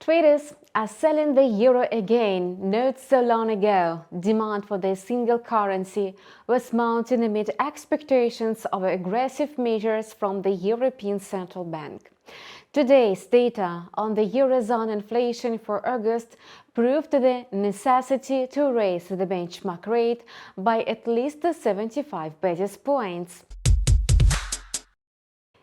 Traders are selling the euro again. Not so long ago, demand for the single currency was mounting amid expectations of aggressive measures from the European Central Bank. Today's data on the Eurozone inflation for August proved the necessity to raise the benchmark rate by at least 75 basis points.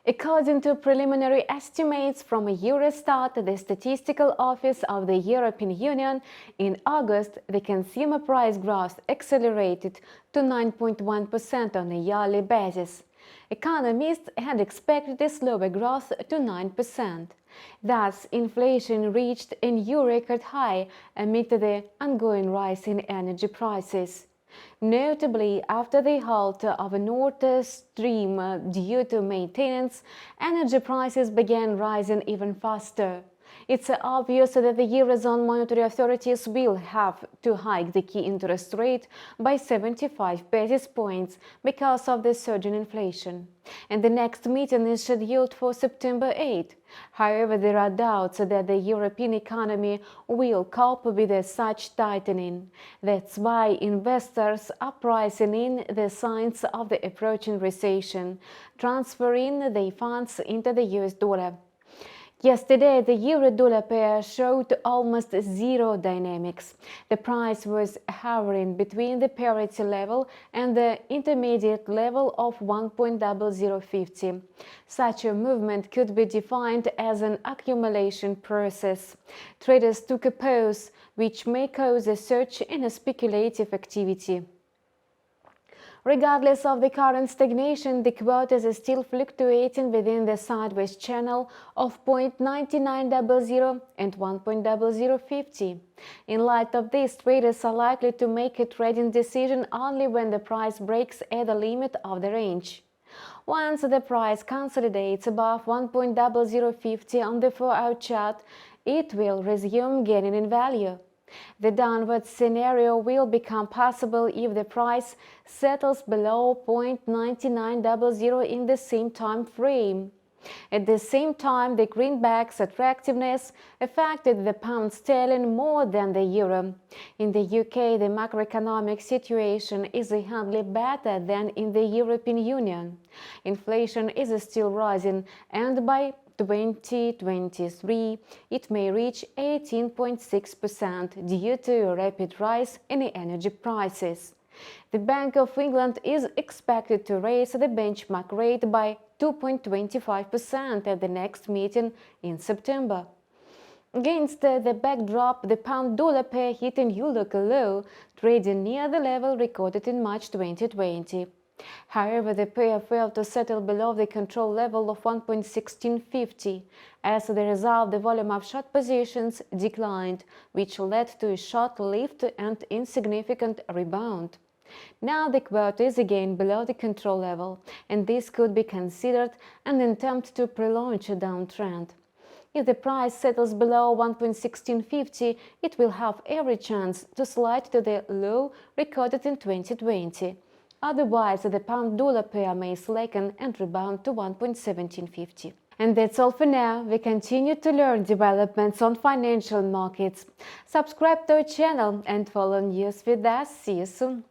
According to preliminary estimates from Eurostat, the statistical office of the European Union, in August, the consumer price growth accelerated to 9.1% on a yearly basis. Economists had expected a slower growth to 9%. Thus, inflation reached a new record high amid the ongoing rise in energy prices. Notably, after the halt of Nord Stream due to maintenance, energy prices began rising even faster. It's obvious that the Eurozone monetary authorities will have to hike the key interest rate by 75 basis points because of the surge in inflation. And the next meeting is scheduled for September 8. However, there are doubts that the European economy will cope with such tightening. That's why investors are pricing in the signs of the approaching recession, transferring their funds into the US dollar. Yesterday, the euro-dollar pair showed almost zero dynamics. The price was hovering between the parity level and the intermediate level of 1.0050. Such a movement could be defined as an accumulation process. Traders took a pause, which may cause a surge in speculative activity. Regardless of the current stagnation, the quotas are still fluctuating within the sideways channel of 0.9900 and 1.0050. In light of this, traders are likely to make a trading decision only when the price breaks at the limit of the range. Once the price consolidates above 1.0050 on the 4-hour chart, it will resume gaining in value. The downward scenario will become possible if the price settles below 0.9900 in the same time frame. At the same time, the greenback's attractiveness affected the pound sterling more than the euro. In the UK, the macroeconomic situation is hardly better than in the European Union. Inflation is still rising, and by 2023, it may reach 18.6% due to a rapid rise in energy prices. The Bank of England is expected to raise the benchmark rate by 2.25% at the next meeting in September. Against the backdrop, the pound-dollar pair hit a new local low, trading near the level recorded in March 2020. However, the pair failed to settle below the control level of 1.1650. As a result, the volume of short positions declined, which led to a short lift and insignificant rebound. Now the quota is again below the control level, and this could be considered an attempt to prolong a downtrend. If the price settles below 1.1650, it will have every chance to slide to the low recorded in 2020. Otherwise, the pound-dollar pair may slacken and rebound to 1.1750. And that's all for now. We continue to learn developments on financial markets. Subscribe to our channel and follow news with us. See you soon.